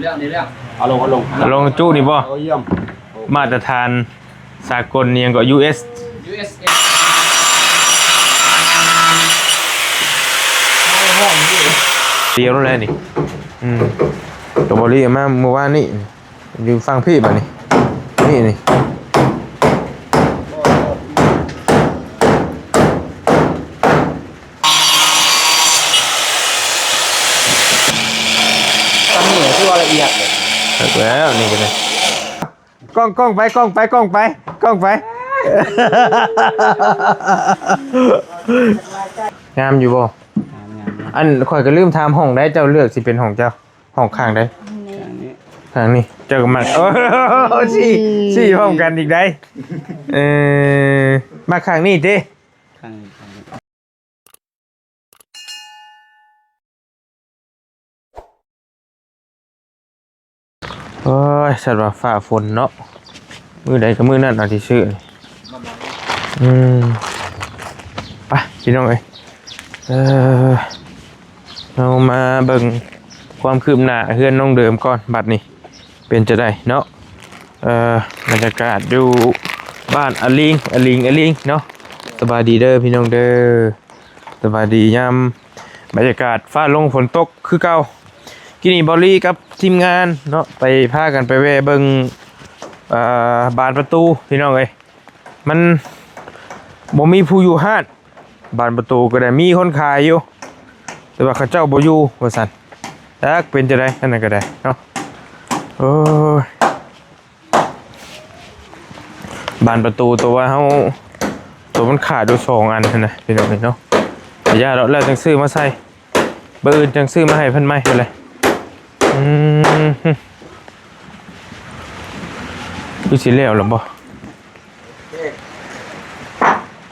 เรื่องเอาลงจุนี่บ่เยี่ยมมาตรฐานสากลเนี่ยก็ US เดียวเลยนี่ตัวบริมาเมื่อวานนี่อยู่ฟังพี่บ่นี่คือว่าละเอียดเลยแล้วนี่กันเลยกล้องไปงามอยู่บ่อันข่อยก็ลืมถามห้องได้เจ้าเลือกสิเป็นห้องเจ้าห้องข้างได้ข้างนี้เจอกันมาสี่ห้องกันอีกได้มาข้างนี้ดิโอ้ยสัตว์ว่าฝ่าฝนเนาะมือใดกับมือนั่นเอาที่ชื่อไปพี่น้องเอ้ยเรามาเบิ่งความคืบหน้าเฮือนน้องเดิมก่อนบัดนี้เป็นจะได้เนาะบรรยากาศอยู่บ้านอลิงเนาะสบายดีเด้อพี่น้องเด้อสบายดียามบรรยากาศฟ้าลงฝนตกคือเก่ากินนี่บอลลี่กับทีมงานเนาะไปพากันไปแวะเบิ่งบานประตูพี่น้องเอ้ยมันบ่มีผู้อยู่ห้านบานประตูก็ได้มีคนขายอยู่แต่ว่าเขาเจ้าบ่อยู่ว่าซั่นจักเป็นจะได้อันนั้นก็ได้เนาะโอ้ยบานประตูตัวว่าเฮาตัวมันขาดอยู่2อันนะพี่น้องเนาะแต่ย่าแล้วจังซื้อมาใส่เบอร์อื่นจังซื้อมาให้เพิ่นใหม่ไปเลยดูสิเลี้ยวหรือบ่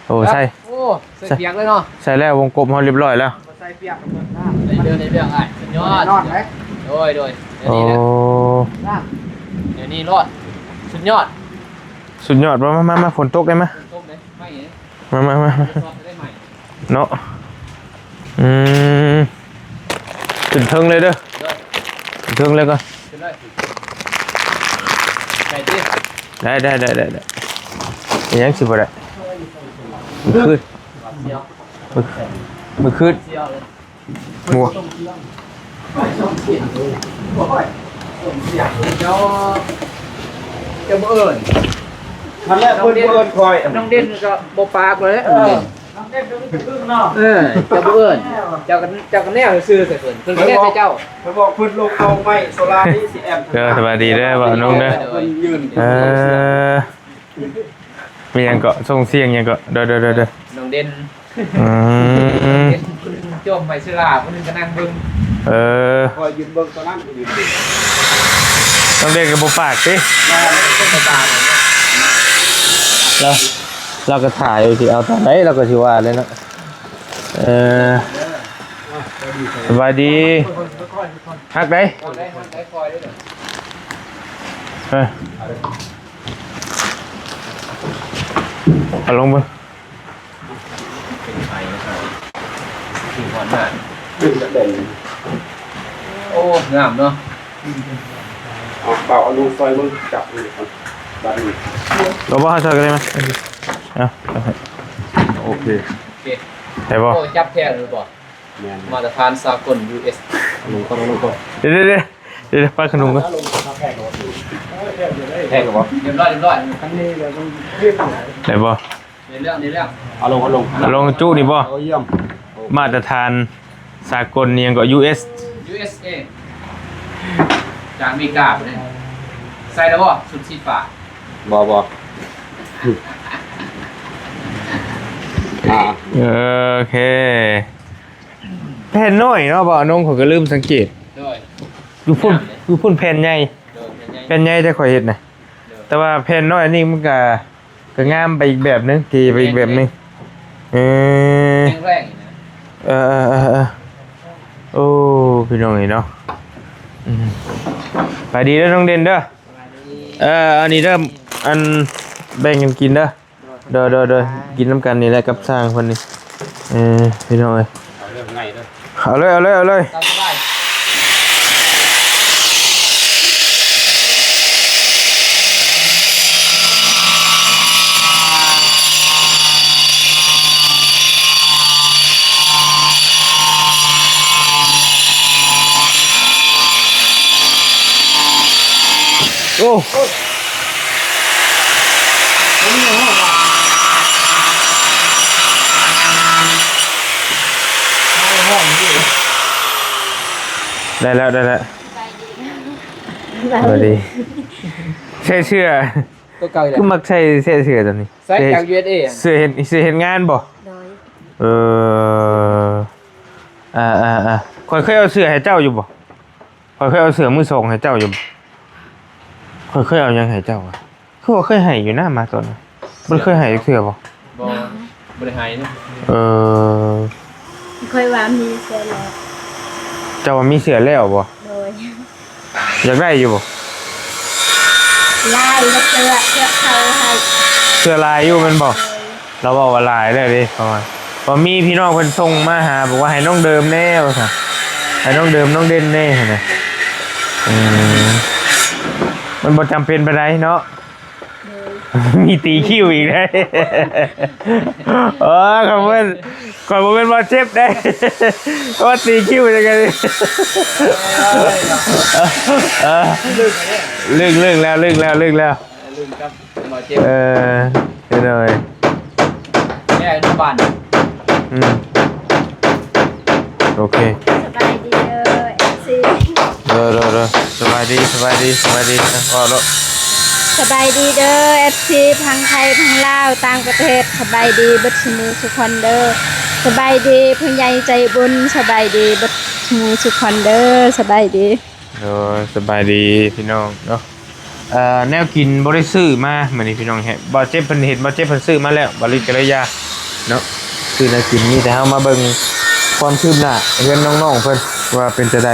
โอ้ใช่ใส่เปียกเลยเนาะใส่แล้ววงกลมเขาเรียบร้อยแล้วใส่เปียกในเรื่องไอ้สุดยอดนอนไหมโดยโอ้เดี๋ยวนี้รอดสุดยอดมาฝนตกได้ไหมมาเนาะถึงเทิงเลยเด้อเทิงเลยก่อนได้ยังสิบ่ได้มือขึ้นมัวเจ้าบ่เอิญทันแรกเพิ่นคอยน้องเด่นก็บ่ปากเลยน้องเด่นก็ไม่ถึงเนาะเจ้าบ่เอิญเจ้ากันแนวซื่อใส่เพิ่นก็แนวใส่เจ้าเพิ่นบอกเพิ่นลงเอาไม้โซล่านี่สิแอมสวัสดีเด้อบ่น้องเด้อมีหยังก็ส่งเสียงหยังก็เด้อน้องเด่นจมไปเสื้อลาคนนึงก็นั่งเบิ่งคอยยืนเบิ่งตอนนั้นยืนต้องเด็กกับบ่ปากสิเราก็ถ่ายสิเอาตอนไหนเราก็สิว่าเลยเนาะสวัสดีฮักได้เอาลงไปโอ้งามเนาะเปล่าเอาลูกซอยมึงจับนี่บ้านนี้เราบ่ให้ซอยกันได้ไหมโอเคได้บ่โอ้จับแท้หรือบ่มาตรฐานสากล US ลงก่อนเดี๋ยวป้าขนมกันแท้หรือบ่เรียบร้อยคันนี้เดี๋ยวต้องเรียกไหนได้บ่ในเรื่องเอาลงจุนี่บ่เยี่ยมมาตรฐานสากลเนี่ยก็ USA จากอเมริกาไปเลยใส่แล้วบ่สุดสีฟ้าบ่โอเคแผ่นน้อยเนาะบ่น้องเขาก็ลืมสังเกตอยู่พุ่นแผ่นใหญ่แต่ข่อยเฮ็ดนะแต่ว่าแผ่นน้อยนี่มันก็งามไปอีกแบบนึงทีไปอีกแบบนึงแรงนะโอ้พี่น้องนี่เนาะไปดีเด้อน้องเด่นเด้ออันนี้เด้ออันแบ่งกันกินเด้อเด้อกินน้ำกันนี่แหละกับสร้างคนนี้พี่น้องเอ้ยเอาเลย โอ้ได้แล้วสวัสดีใช่เชื่อ ตัวเก่าอยู่ คือ แล้ว มักใช่เชื่อตัวนี้ ใส่จาก USA อะ เสื้อเห็นงานบ่ โดย เออข่อยเคยเอาเสื้อให้เจ้าอยู่บ่ข่อยเคยเอาเสื้อมือสองให้เจ้าอยู่บ่ข่อยเคยเอายังให้เจ้าอ่ะคือว่าเคยให้อยู่หน้ามาตอนนั้นมันเคยให้เสื้อบ่ บริหารนะ เออ ค่อยว่ามีเสียแล้ว เจ้าว่ามีเสื้อแล้วบ่ โดย อยากได้อยู่บ่ ลายและเสื้อเขาให้ เสื้อลายอยู่แมันบ่เราบอกว่าลายเลยดิประมาณพอมีพี่น้องเพิ่นส่งมาหาบอกว่าให้น้องเดิมแน่ว่าซั่นให้น้องเดิมน้องเด่นแน่หั่นน่ะมันบ่จำเป็นปานใดเนาะ โดย มีตีคิวอีกได้ ขอบคุณก่อนผมเป็นบอลเจ็บได้ ว่าตีคิวยังไงลึกแล้ว ลืมครับหมอเจ็บ เดี๋ยวหน่อย แม่อนุบาล โอเค สบายดีเด้อเอฟซี เดี๋ยวสบายดีนะพอแล้ว สบายดีเด้อเอฟซีพังไทยพังลาวต่างประเทศสบายดีเบัดชมูสุคนเด้อสบายดีผู้ใหญ่ใจบุญสบายดีเบัดชมูสุคนเด้อสบายดี สบายดีพี่น้องเนาะแนวกินบ่ได้ซื้อมาเหมือนนี่พี่น้องแฮะบ่เจ็บเพิ่นเห็นบ่เจ็บเพิ่นซื้อมาแล้วบ่ลิกระยาเนาะซื้อแนวกินนี่แต่เฮามาเบิ่งความคืบหน้าเพื่อนน้องๆเพิ่นว่าเป็นจะได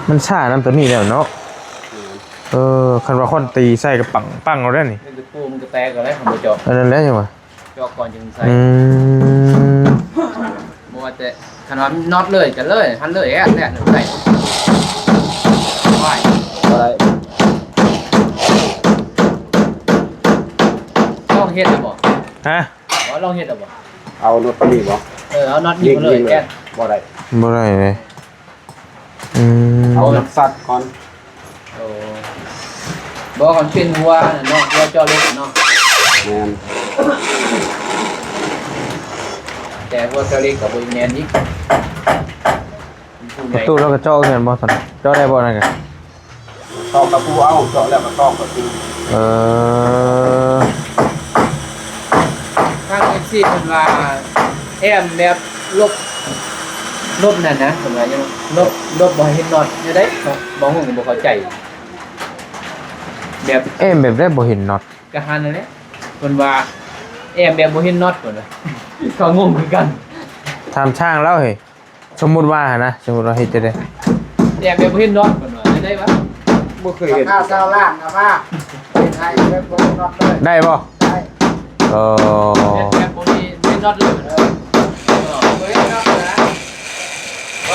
มันช้าน้ำตัวนี้แล้วเนาะคันว่าคนตีใส่กับปังเอาได้นี่ เป็นตะปูมันก็แตกกันแล้วของจอก อันนั้นแล้วจังวะ จอกก่อนจึงใส่บ่ว่าแต่คันว่าน็อตเลยกันเลยทันเลยแอ่เนี่ยใส่ไหวอะไรลองเฮ็ดได้บ่ ฮะ ลองเฮ็ดได้บ่ เอารถปนีบ่ เอาน็อตยิงมาเลยแก บ่ได้ บ่ได้เลยเอาน้ำสัตว์ก่อน โอ้บ่ก่อนเป็นหัวน่ะเนาะหัวจอเล็กเนาะ แม่น แต่หัวจอเล็กก็บ่แม่นอีก ประตูแล้วก็เจาะเงินบ่ซั่นเจาะได้บ่นั่นก็ ตอกกระปูเอาเจาะแล้วก็ตอกกระปู ทาง FC เพิ่นว่าแอมแบบลบนั่นนะเพิ่นว่ายังลบบ่ให้เห็นน็อตอยู่ได้บ่ฮู้ก็บ่เข้าใจแบบ แบบได้บ่เห็นน็อต กะหันนั่นแหละเพิ่นว่าแอมแบบบ่เห็นน็อตเพิ่นว่าก็งงคือกัน ทำช่างแล้วเฮ้ยสมมุติว่านะสมมุติว่าเฮ็ดจะได้ แอมแบบบ่เห็นน็อตเพิ่นว่าได้วะ บ่เคยเห็น ข้าวเจ้าล่างนะมาเป็นไทยเป็นคนนอกเลย ได้บ่ ได้ แบบบ่มีน็อตเลยเพิ่นว่า เฮ้ยนอกเลยนะ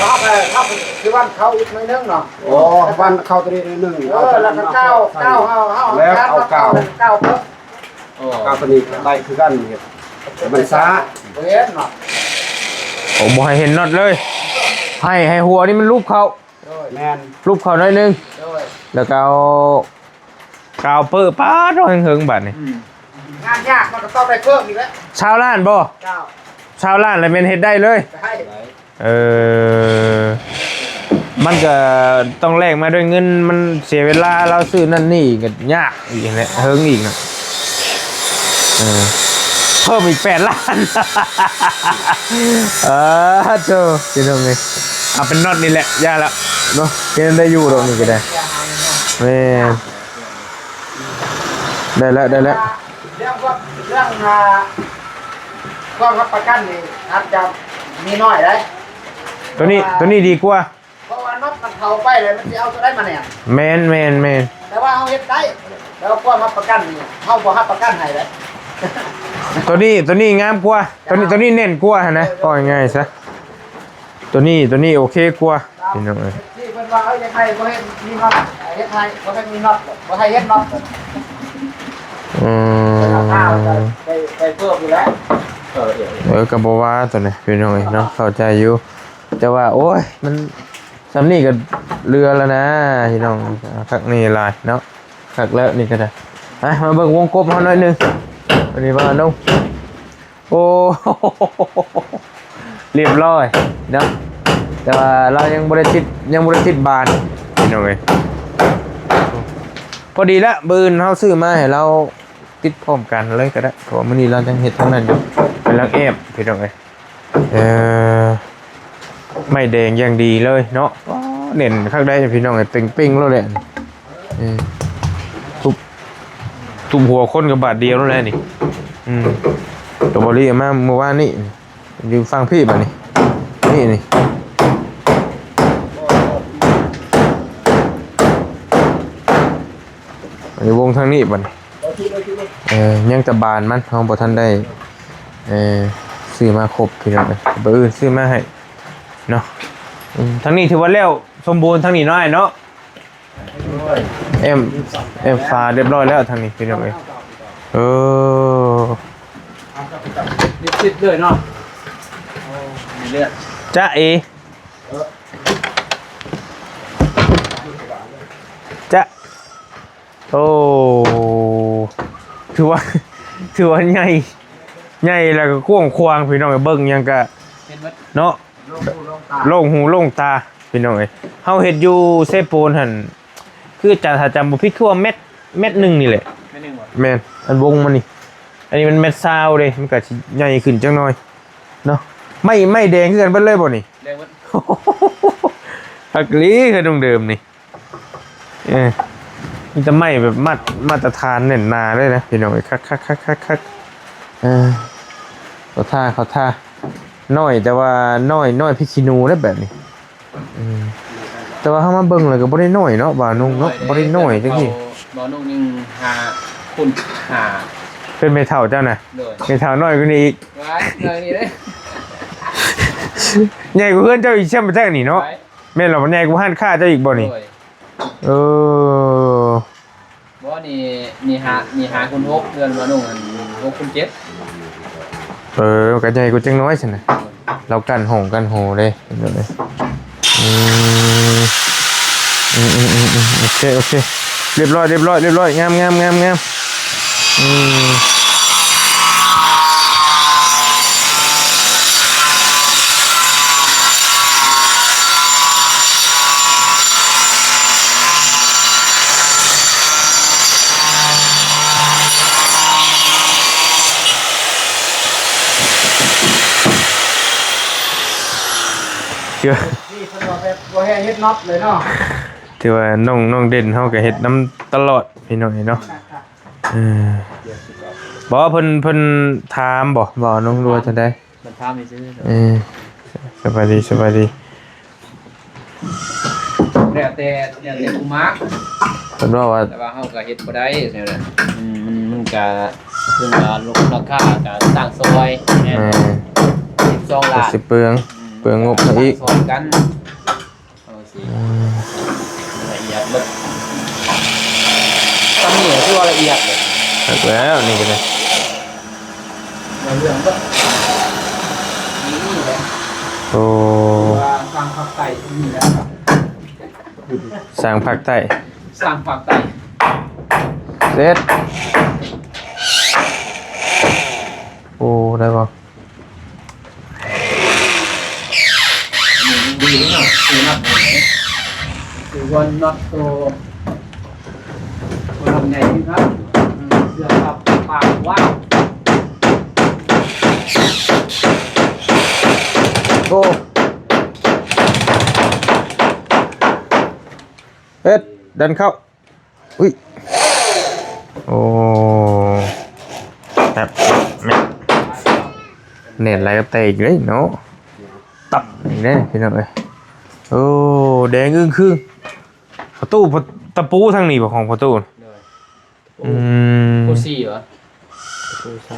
เข้าไปคือวันเขาอีกหน่อยนึงเนาะ โอ้วันเข้าตัวนี้นึง แล้วก็เก้าแล้วเอาเก้า เก้าเพิ่ม โอ้ เก้าตัวนี้ได้คือกันเฮ็ดแต่มันช้า เว้นเนาะ โอ้บ่ให้เห็นน็อตเลย ให้หัวนี่มันรูปเขา แม่น รูปเขาหน่อยนึง ด้วย แล้วก็เอากาวเปิ้ป้าดโดนเฮิงบัดนี่ งานยากมันก็ต้องได้เพิ่มอีกแล้ว ชาวล้านบ่ เก้า ชาวล้านแล้วแม่นเฮ็ดได้เลย ได้ มันก็ต้องแลกมาด้วยเงินมันเสียเวลาเราซื้อนั่นนี่ก็ยากอีกแหละเฮิงอีกนะเพิ่มอีก8 ล้าน โธ่พี่น้องนี่เอาเป็นน็อตนี่แหละย่าละเนาะเห็นได้อยู่ตรงนี้ก็ได้แม่ได้แล้ว เรื่องความรับประกันนี่อาจจะมีน้อยได้ ตัวนี้ดีกว่า เพราะว่าน็อตมันเข้าไปเลยมันจะเอาตัวได้มาเนี่ย แมน แต่ว่าเขาเฮ็ดได้แล้วความรับประกันนี่เขาบ่รับประกันให้เลย ตัวนี้งามกว่าตัวนี้เน้นกว่านะก็ง่ายๆซะตัวนี้โอเคกว่าพี่น้องเอ้ย ที่เพิ่นว่าเอ้ยยังไงบ่เฮ็ดมีน็อตเฮ็ดให้บ่ให้มีน็อตบ่ให้เฮ็ดน็อตราคาไปเพิ่มอยู่แล้ว ก็บ่ว่าตัวนี้พี่น้องเอ้ยเนาะเข้าใจอยู่ แต่ว่าโอ้ยมันสำนี่ก็เรือแล้วนะพี่น้องคักนี่ลายเนาะคักแล้วนี่ก็ได้มาเบิ่งวงกบเขาหน่อยหนึงอันนี้ว่าน้องโอ้เรียบร้อยเนาะแต่ว่าเรายังบริติดบานพี่น้องเอ้ยพอดีละบืนเขาซื้อมาให้เราติดพร้อมกันเลยก็ได้เพราะว่ามื้อนี้เราจังเฮ็ดทั้งนั้นอยู่เป็นลังเอฟพี่น้องเอ้ยไม่แดงอย่างดีเลยเนาะเน่นข้างได้พี่น้องไอ้เต็งปิ้งแล้วแหละทุบหัวคนกับบาทเดียวแล้วแหละนี่ตัวบริมาเมื่อวานนี่ยืมฟังพี่บ่นี่นี่อันนี้วงทางนี้บ่นี่ยังจะบานมันเฮาบ่ทันได้ซื้อมาครบพี่น้องเอ้ยบ่อื่นซื้อมาให้เนาะทั้งนี้ถือว่าแล้วสมบูรณ์ทั้งนี้น้อยเนาะเอ็มฟ้าเรียบร้อยแล้วทั้งนี้พี่น้องเอ้ยนิดๆเลยเนาะมีเลือดจ๊ะจ๊ะโอ้ถือว่าใหญ่แล้วก็กว้างขวางพี่น้องเอ้ยเบิ่งยังก็เนาะโล่งหูโล่งตาพี่น้องเอ้ยเฮาเฮ็ดอยู่เซโปนหั่นคือถ้าจำบ่ผิดคือว่าเม็ดนึงนี่แหละแม่นอันวงมันนี่อันนี้มันเม็ดซาวเด้มันก็สิใหญ่ขึ้นจังหน่อยเนาะไม่แดงคือกันเบิดเลยบ่นี่แดงเบิดฮักลีคือตรงเดิมนี่มันจะไม่แบบมาตรฐานแน่นหนาเลยนะพี่น้องคักเขาท่าน้อยแต่ว่าน้อยพิชินูได้แบบนี้แต่ว่าเขามาเบิ่งเลยก็บ่ได้น้อยเนาะบ่าวนุ่งเนาะบ่ได้น้อยจังซี่บ่าวนุ่งยังหาคุณหาเป็นเมทัลเจ้าน่ะเมทัลน้อยกว่านี้อีกว้ายน้อยนี่เด้ใหญ่กว่าเพื่อนเจ้าอีกใช่มั้ยแท้นี่เนาะแม่นเหรอบ่ใหญ่กว่าหันค่าเจ้าอีกบ่นี่บ่นี่หาคุณ6เดือนบ่าวนุ่ง6คุณ7ก็ใหญ่กว่าจังน้อยซั่นน่ะเรากันหงเด้เห็นบ่โอเคเรียบร้อยงามนี่เพิ่นว่าแบบบ่ให้เฮ็ดน็อตเลยเนาะถือว่าน้องเด่นเฮาก็เฮ็ดน้ำตลอดพี่น้องเนาะบ่เพิ่นถามบ่น้องรัวจังได๋เพิ่นถามซื่อสบายดีแต่กูมักเพิ่นว่าแต่ว่าเฮาก็เฮ็ดบ่ได้แนวนั้นมันก็เพิ่นก็ลดราคาก็สร้างซอยแม่น12ล้านสิเปลืองงบอีกซอยกันเอาสิละเอียดเบิดตำนี้คือว่าละเอียดเลยแล้วนี่ก็ได้เรื่องก็นี่แหละโอ้สร้างภาคใต้นี่แหละครับสร้างภาคใต้เสร็จโอ้ได้ป่ะดีเนาะคือวันน็อตตัวทำไงดีครับเสื้อผ้าปากว้าวโอ้ดันเข้าอุ้ยโอ้แบบเน็ตอะไรก็เตะอีกเลยเนาะตับอีกเลยพี่น้องเอ้ยโอ้แดงอึ้งครึ่งประตูตะปูทางนี้บ่ของประตูปู4เหรอปู3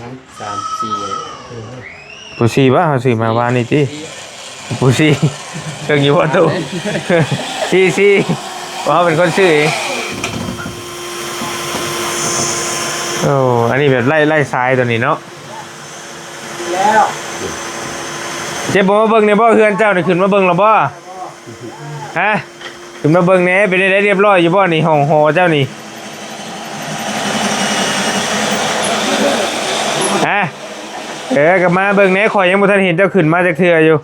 4ปู4ป่ะเฮาซื้อมาวานนี่ติปู4เครื่องอยู่ประตู4ว่าเป็นคนซื้อเองโอ้อันนี้แบบไล่ซ้ายตัวนี้เนาะแล้ว เจ็บบ่มาเบิ่งในบ่เฮือนเจ้านี่ขึ้นมาเบิ่งแล้วบ่ฮะขึ้นมาเบิ่งแหน่เป็นได้เรียบร้อยอยู่บ่นี่ห้องหอเจ้านี่ฮะกลับมาเบิ่งแหน่ข่อยยังบ่ทันเห็นเจ้าขึ้นมาจากเทื่ออยู่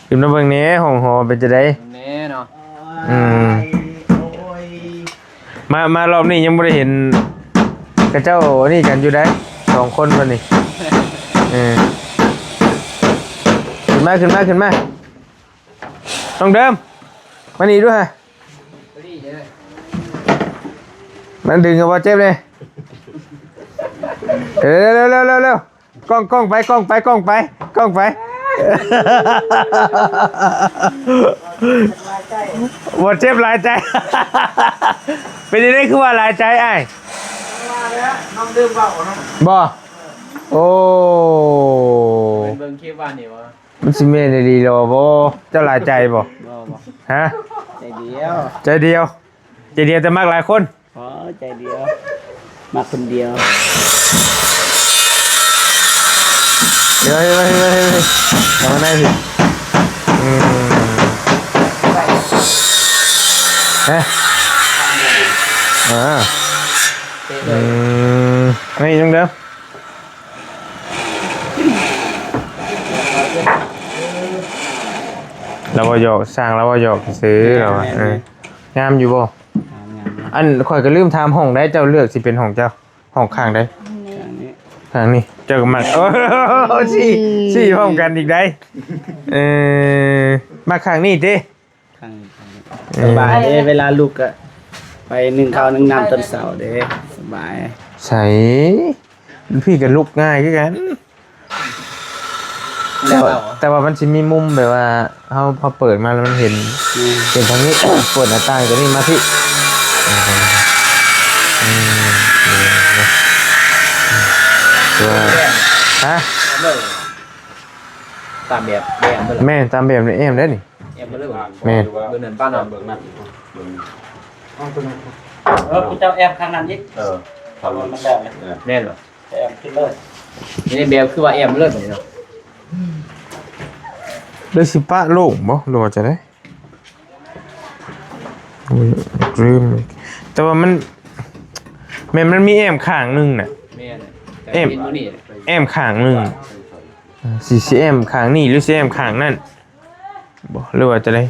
ขึ้นมาเบิ่งแหน่ห้องหอเป็นจังได๋แน่เนาะ มารอบนี้ยังบ่ได้เห็นกระเจ้านี่กันอยู่ได้2คนวันนี้ขึ้นมาต้องเดิมมานี่ด้วยฮะมันดึงกับว่าเจ็บเลยเร็วกล้องไปว่าเจ็บหลายใจเป็นยังไงคือว่าหลายใจไอ้น้องดื่มเปล่าน้องบ่โอ้เบิ่งคลิปว่านี่วะมันสิเมนดีหรอบ่เจ้าหลายใจบ่ฮะใจเดียว ใจเดียวจะมากหลายคนอ๋อใจเดียวมาคนเดียวเฮ้ยทำมาได้สิฮะไม่ยังเดิมเราบ่หยอกสร้างเราบ่หยอกซื้อเรางามอยู่บ่อันข่อยก็ลืมถามห้องได้เจ้าเลือกสิเป็นห้องเจ้าห้องข้างได้ข้างนี้เจ้าก็มักสี่ห้องกันอีกได้มาข้างนี้ติสบายเด้เวลาลูกอะไปนึ่งข้าวนึ่งน้ำตอนเสาร์เด้สบายใช่พี่ก็ลุกง่ายคือกันแต่ว่ามันจะมีมุมแบบว่าพอเปิดมาแล้วมันเห็นทางนี้ เปิดหน้าต่างตัวนี้มาที่ฮะตามแบบแม่ตามแบบนี่เอ็มได้นี่มาเลยแม่เบิ่งนั่นป้าน่ะเบิ่งนั่นเจ้าแอมข้างนั้นยิทำมันได้แน่นเหรอแอมขึ้นเลยนี่แบบคือว่าแอมเลยแบบนี้เนาะเลยสิปะโล่งบ่รู้ว่าจะได้ลืมแต่ว่ามันมีแอมข้างนึงน่ะแอมข้างนึงสิแอมข้างนี้หรือสิแอมข้างนั่นบ่รู้ว่าจะได้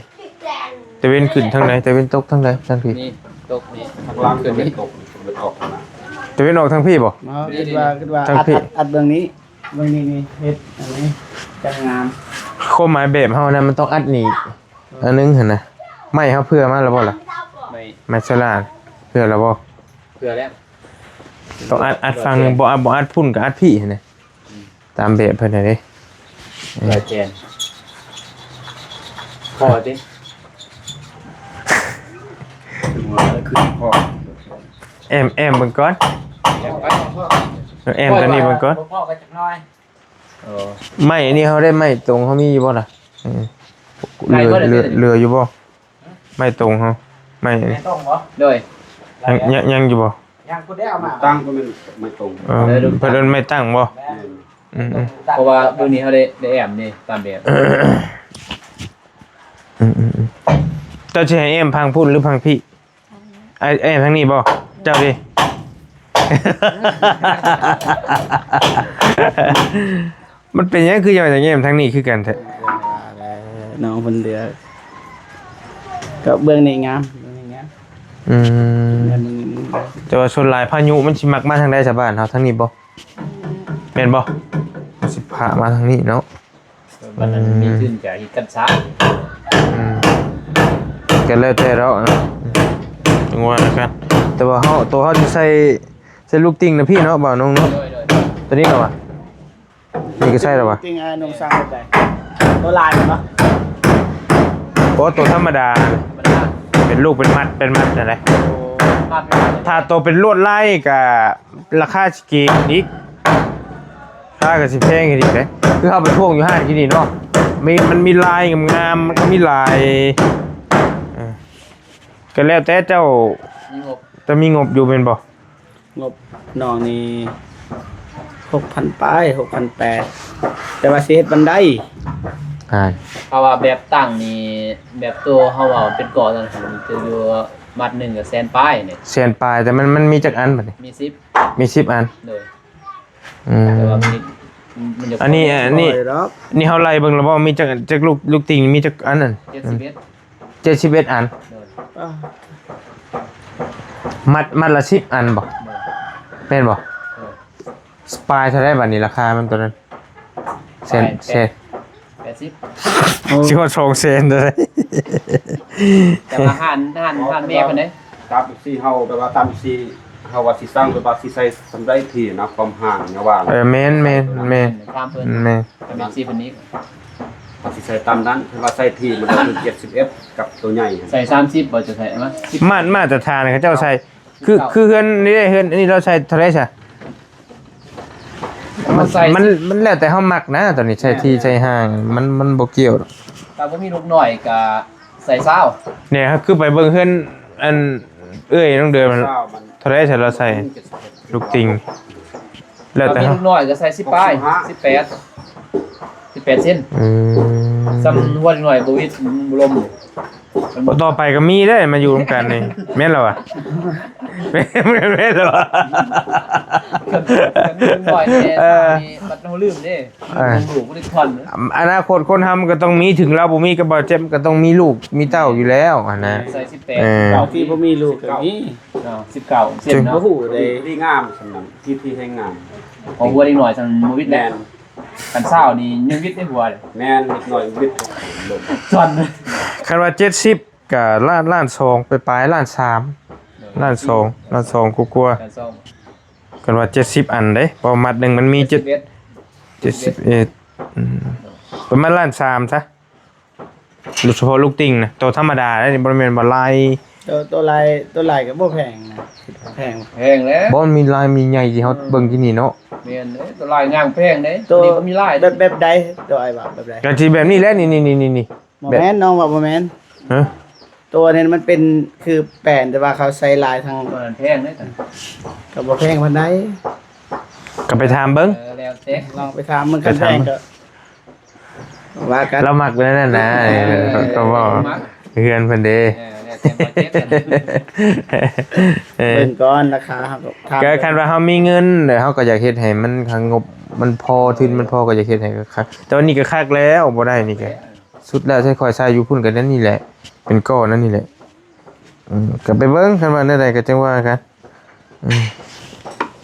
ตะเวนขึ้นทางไหนตะเวนตกทางใดทางพี่นี่ตกนี่ทางล่างขึ้นนี่ตกออกตะเวนออกทางพี่บ่คิดว่าอัดเบื้องนี้นี่เฮ็ดอันนี้จังงามความหมายแบบเฮานะมันต้องอัดนี่อันนึงหั่นน่ะไม่เฮาเพื่อมาแล้วบ่ล่ะไม่ฉลาดเพื่อแล้วบ่เพื่อแล้วต้องอัดฟังบ่อัดพุ่นกับอัดพี่หั่นน่ะตามแบบเพิ่นน่ะเด้ลายแกนพอดิแอมเบิ่งก่อนแอมกันนี่เบิ่งก่อนพ่อไปจักหน่อยไม่อันนี้เฮาได้ไม่ตรงเฮามีอยู่บ่ล่ะเหลืออยู่บ่ไม่ตรงเฮาไม่ตรงบ่ด้วยยังอยู่บ่ยังกูได้เอามาตั้งก็ไม่ตรงเพิ่นไม่ตั้งบ่เพราะว่าเรื่องนี้เขาได้แอมนี่ตามแบบเจ้าจะให้แอมพังพูดหรือพังพี่แอมพังนี้บ่เจ้าดิมันเป็นยังคืออย่างแอมทางนี้คือกันแท้น้องเพิ่นเหลือก็เบื้องนี้งามแต่ว่าชนหลายพายุมันสิมักมาทางใดชาวบ้านเฮาทางนี้บ่แม่นบ่สิพามาทางนี้เนาะมันมีขึ้นจากกันซะก็แล้วแต่เราจังว่ากันแต่ว่าตัวเฮาสิใส่ลูกติ่งนะพี่เนาะบ่าวน้องเนาะตัวนี้เหรอวะนี่ก็ใช่เหรอวะติ่งน้องสร้างได้ตัวลายเนาะโอ้ตัวธรรมดาเป็นลูกเป็นมัดนั่นแหละถ้าตัวเป็นลวดลายก็ราคาสิเก่งอีกถ้าก็สิแพงอีกเด้คือเฮาไปท่วงอยู่ห้างที่นี่เนาะมันมีลายงามๆมันก็มีลายก็แล้วแต่เจ้าจะมีงบอยู่เป็นบ่งบน้องนี่ 6,000ป้าย6,800แต่ว่าสิเฮ็ดบันได เพราะว่าแบบตั้งนี่แบบตัวเฮาเอาเป็นก่อนั่นครับจะอยู่มัดหนึ่งกับแสนป้ายเนี่ย เสียนปลายแต่มันมีจักอันบัดนี้ มี10มี10อัน เลย อืม แต่ว่ามันจะ อันนี้ บ่ได้ดอก นี่เฮาไล่เบิ่งแล้วบ่มีจักลูกติ่งมีจักอันนั่น 71 71อัน เลย อ้าว มัดละ10อันบ่แม่นบ่สปายเท่าไดบัดนี้ราคามันตัวนั้นเซน 80 สิว่า2เซนเด้อ แต่ว่าหันแม่เพิ่นเด้ ตามซีเฮาแบบว่าตามซีเฮาว่าสิสร้างแบบว่าสิใส่สำได้ที่นะความห่างเนี่ยว่า แม่น ตามเพิ่น แม่น แต่เป็นสิเพิ่นนี้ ว่าสิใส่ตามนั้นคือว่าใส่ที่มันก็คือ71กับตัวใหญ่ ใส่30บ่จะใส่มั้ย มาตรฐานเขาเจ้าใส่คือเฮือนนี่ได้เฮือนอันนี้เราใส่เท่าไหร่ซะ มันแล้วแต่เฮามักนะตอนนี้ใช้ที่ใช้ห้างมันบ่เกี่ยวหรอก ถ้าบ่มีลูกน้อยก็ใส่เช้า เนี่ยคือไปเบิ่งเฮือนอันน้องเดือนมัน เจ้ามัน เท่าไหร่ซะเราใส่ลูกติงแล้วแต่ มี เฮา ลูกน้อยก็ใส่10ป้าย18เซน อืม ซ้ำหัวหน่อยบ่วิดลม ต่อไปก็มีได้มาอยู่ร่วมกันนี่แม่นแล้วอ่ะแม่นแล้วอ่ะ กันลูกน้อยเนี่ยมีบัดเฮาลืมเด้ลูกบ่ได้ทอน อนาคตคนทำก็ต้องมีถึงเราบ่มีก็บ่เจ็บก็ต้องมีลูกมีเต้าอยู่แล้วอ่ะนะ ใส่ เออ เจ้าที่บ่มีลูกก็มี 18 19เซน บ่ เนาะ ฮู้ได้ ที่งามสำนักที่ให้งาม ของหัวเด็กน้อยซั่นบ่วิด แม แล้ว น กันเช้านี่ยังวิดในหัวเลย แมนนิดหน่อยวิทย์ลง ทอน คันว่า70ก็ล้าน2ไปปลายล้าน3ล้าน2กลัว กันซ่อม ๆกันว่า70อันเด้เพราะมัดหนึงมันมี71ประมาณล้าน3ซะโดยเฉพาะลูกติ่งนะตัวธรรมดาได้บ่แม่นบ่ลาย ตัวลายก็บ่แพงนะแพง แพงแล้ว บ่มีลายมีใหญ่ที่เฮาเบิ่งที่นี่เนาะ แม่นเด้ตัวลายงามแพงเด้ ตัว นี้ก็มีลาย แบบใดตัวไอ้บ่าแบบใด ก็สิแบบนี้แหละนี่ บ่แม่นน้องว่าบ่แม่น ฮะ ตัวนี้มันเป็นคือแป้นแต่ว่าเขาใส่ลายทาง ตัวนั้นแพงเด้ ก็บ่แพงปานใด ก็ไปถามเบิ่ง แล้วแต่ ลองไปถามมันกันแพงก็ว่ากัน เรามักแล้วนั่นนะก็ว่าเฮือนเพิ่นเด้ แล้วแต่บ่เจ็บกัน เออ เบิ่งก่อนราคาครับถาม ก็คันว่าเฮามีเงินเดี๋ยวเฮาก็อยากเฮ็ดให้มันงบมันพอทุนมันพอก็อยากเฮ็ดให้คักแต่วันนี้ก็คักแล้วบ่ได้นี่ก็สุดแล้วใช้คอยใช้อยู่พุ่นก็นั่นนี่แหละ เป็นก้อนนั่นนี่แหละก็ไปเบิ่งคันว่าได้ใดก็จังว่ากัน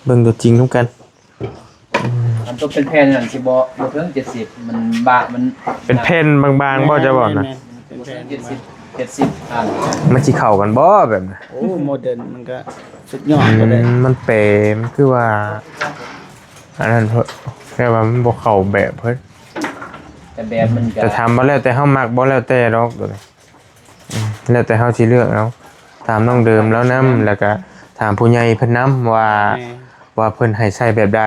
เบิ่งตัวจริงนํกัน อันตัวเป็นแผ่นนั่นสิบ่ถึง70มันบางมัน เป็นแผ่นบางๆบ่จะบอกนะ เป็นแพง 70อัน มันสิเข้ากันบ่แบบนั้น โอ้โมเดิร์นมันก็สุดยอดก็ได้ มันเปมันคือว่าอันนั้นเพิ่นแค่ว่ามันบ่เข้าแบบเพิ่น แต่แบบมันก็ จะทำบ่แล้วแต่เฮามักบ่แล้วแต่ดอกตัวนี้แล้วแต่เฮาสิเลือกเอาตามน้องเดิมแล้วนํแล้วก็ถามผู้ใหญ่เพิ่นนํว่าเพิ่นให้ใช้แบบใด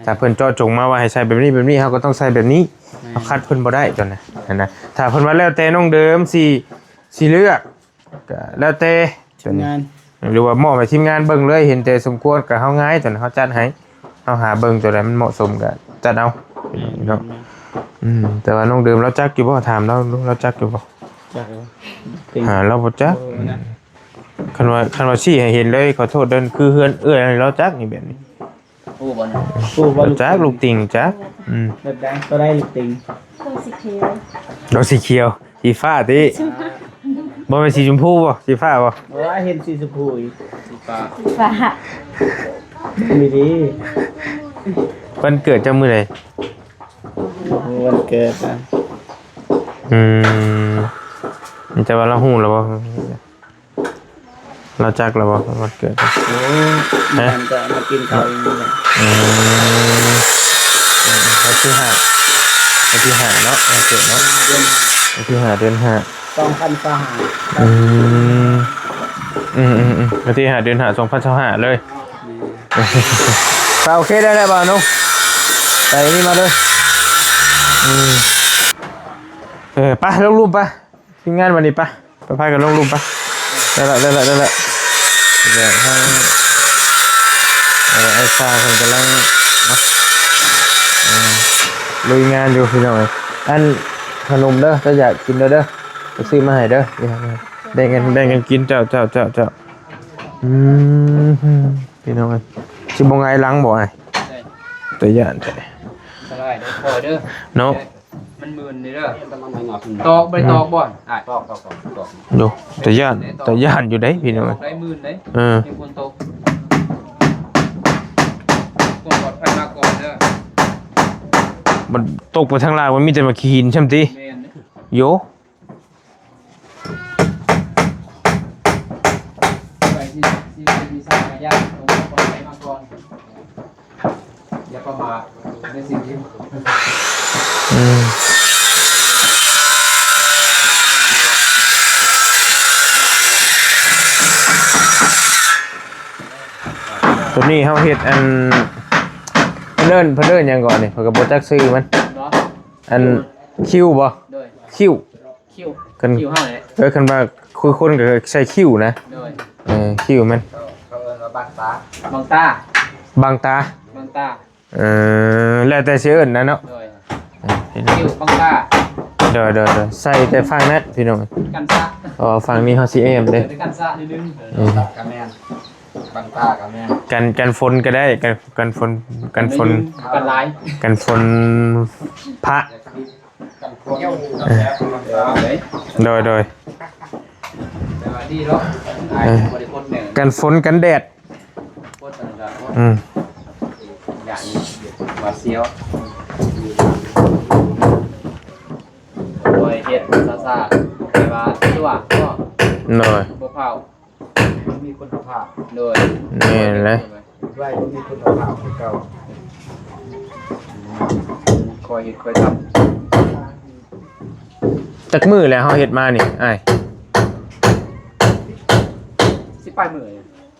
ถ้าเพิ่นเจาะจงมาว่าให้ใช้แบบนี้เฮาก็ต้องใช้แบบนี้เฮาคัดเพิ่นบ่ได้ตัวนั้นนะถ้าเพิ่นว่าแล้วแต่น้องเดิมสิเลือกก็แล้วแต่ตัวนี้ งาน หรือว่ามอบให้ทีมงานเบิ่งเลยเห็นแต่สมควรก็เฮาง่ายตัวนั้นเฮาจัดให้เฮาหาเบิ่งตัวใดมันเหมาะสมก็จัดเอาเนาะแต่ว่าน้องเดิมเราจักอยู่บ่ถามเราจักอยู่บ่ จาก เราบ่จักคันว่าชี้ให้เห็นเลยขอโทษเด้อคือเฮือนเราจักนี่แบบนี้ โอ้บ่นะ ผู้ว่า เราจักลูกติ่งจักแบบใดก็ได้ลูกติง เราสีเขียวสีฟ้าติบ่แม่นสีชมพูบ่สีฟ้าบ่ ว่าเห็นสีชมพูอีก สีฟ้า ฟ้า มีดี วันเกิดเจ้ามื้อใด วันเกิดนะ มันจะว่าเราฮู้แล้วบ่เราจักแล้วบ่วันเกิด โอ้มันจะมากินข้าวอย่างนี้แหละ วันที่5เนาะวันเกิดเนาะวันที่5เดือน5 2,000ฟ้าหา วันที่5เดือน5 2025เลยโอเคได้แล้วบ่าวนุ๊กไปนี่มาเลยไปลงรูปไปทีมงานวันนี้ไปพากันลงรูปไปได้ละให้ไอ้ชาคนกำลัง ลุยงานอยู่พี่น้องเอ้ยอันขนมเด้อถ้าอยากกินเด้อไปซื้อมาให้เด้อแบ่งกันกินเจ้าอืมพี่น้องเอ้ยสิบ่ไงหลังบ่ไอ้ตัวย่านแต่ สบายเด้อพอเด้อ เนาะ มันหมื่นนี่เด้อตอกบ่ตอกบ่อ่ะตอก โยตัวย่านอยู่เด้พี่น้องเอ้ย ได้หมื่นเด้ เออ มีคนตกกดปลอดภัยมาก่อนเด้อ มันตกไปทางล่างมันมีแต่มาขี้หินใช่มั้ยติ แม่นเด้อ โย ไปที่สร้างมายากตรงปลอดภัยมาก่อนอย่าประมาทในสิ่งที่ อืมตัวนี้เฮาเฮ็ดอันเพิ่นเอิ้นหยังก่อนนี่เพิ่นก็บ่จักชื่อมัน เนาะ อันคิวบ่ โดย คิว คิว กัน คิวเฮาเนี่ย คันว่าคุยคนก็ใช้คิวนะ โดย คิวมัน เขาเอิ้นว่าบางตา บางตา บางตา บางตา แล้วแต่สิเอิ้นนะเนาะ โดยคิวบางตา เด้อใส่แต่ฟังนั้นพี่น้อง กันซะ ฟังนี้เฮาสิเอมเด้ กันซะนิดนึง กะแม่นบางตากะแม่น กันฝนก็ได้กันฝน กันลาย กันฝนพระ กันพวกเลย โดย แต่ว่าดีเนาะไอ้บริโภคเนี่ย กันฝนกันแดด โคตรต่างๆ อืม อย่างนี้มาเซียวโดยเฮ็ดซ่าๆแต่ว่าตัวก็ หน่อย บ่เผา มันมีคุณภาพ โดย นี่แหละ ไว้มันมีคุณภาพคือเก่า คอยเฮ็ดคอยท จักมือแล้วเฮาเฮ็ดมานี่อ้าย ำสิไปมื้อ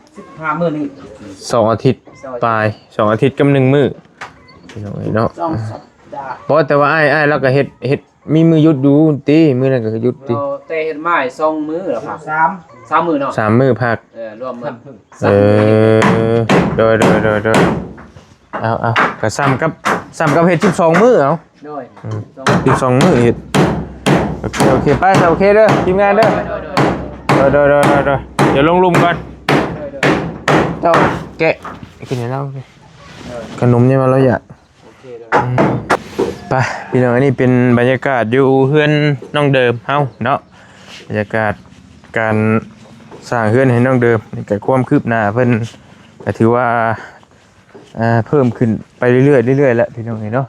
15มื้อนี่ 2 อาทิตย์ปลาย2 อาทิตย์กับ1มื้อพี่น้องเอ้ยเนาะ 2 สัปดาห์ บ่แต่ว่าอ้ายแล้วก็เฮ็ดมีมือหยุดอยู่ติมื้อนั้นก็หยุดติ เราแต่เฮ็ดไม้2มื้อแล้วครับ3มื้อเนาะ 3 มื้อพัก รวมมื้อ โดยเอาก็ซ้ำกับเฮ็ด12มื้อเอา โดย 12มื้อเฮ็ดโอเคไปโอเคเด้อทีมงานเด้อเด้อเดี๋ยวลงลุมก่อนเจ้าแกะกินให้เราขนมเนี่ยมาแล้วอยากไปพี่น้องอันนี้เป็นบรรยากาศอยู่เฮือนน้องเดิมเฮาเนาะบรรยากาศการสร้างเฮือนให้น้องเดิมนี่ก็ความคืบหน้าเพิ่นก็ถือว่าเพิ่มขึ้นไปเรื่อยๆแล้วพี่น้องเนาะ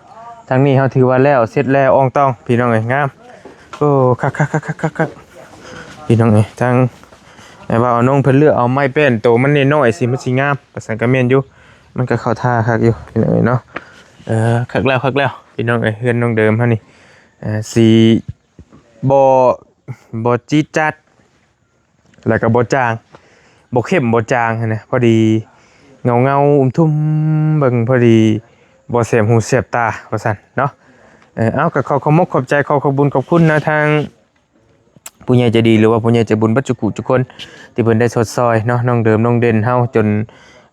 ทางนี้เฮาถือว่าแล้วเสร็จแล้วอ่องต้องพี่น้องงามโอ้คักพี่น้องทางแม่ว่าเอาน้องเพิ่นเลือกเอาไม้แป้นโตมันน้อยๆสิมันสิงามประสานกับแม่นอยู่มันก็เข้าท่าคักอยู่พี่น้องเนาะคักแล้วพี่น้องเฮือนน้องเดิมเฮานี่สีบ่จี๊ดจัดแล้วก็บ่จางบ่เข้มบ่จางนะพอดีเงาทุ่มเบิ่งพอดีบ่แสบหูแสบตาว่าซั่นเนาะเอาก็ขอมกขอบใจขอบบุญขอบคุณนะทางผู้ใหญ่ใจดีหรือว่าผู้ใหญ่ใจบุญบัดจุกุทุกคนที่เพิ่นได้สดซอยเนาะน้องเดิมน้องเด่นเฮาจน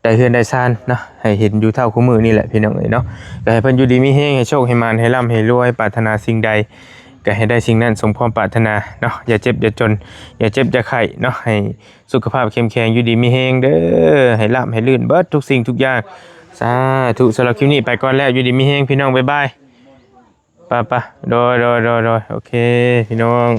ได้เฮือนได้ซ่านเนาะให้เห็นอยู่เท่าคู่มือนี่แหละพี่น้องเอ้ยเนาะก็ให้เพิ่นอยู่ดีมีแฮงให้โชคให้มานให้ร่ำให้รวยปรารถนาสิ่งใดก็ให้ได้สิ่งนั้นสมความปรารถนาเนาะอย่าเจ็บอย่าจนอย่าเจ็บอย่าไข้เนาะให้สุขภาพเข้มแข็งอยู่ดีมีแฮงเด้อให้ร่ำให้ลื่นเบิดทุกสิ่งทุกอย่างสาธุสำหรับคลิปนี้ไปก่อนแล้วอยู่ดีมีแฮงพี่น้องบ๊ายบายป่ะโดยโอเคพี่น้อง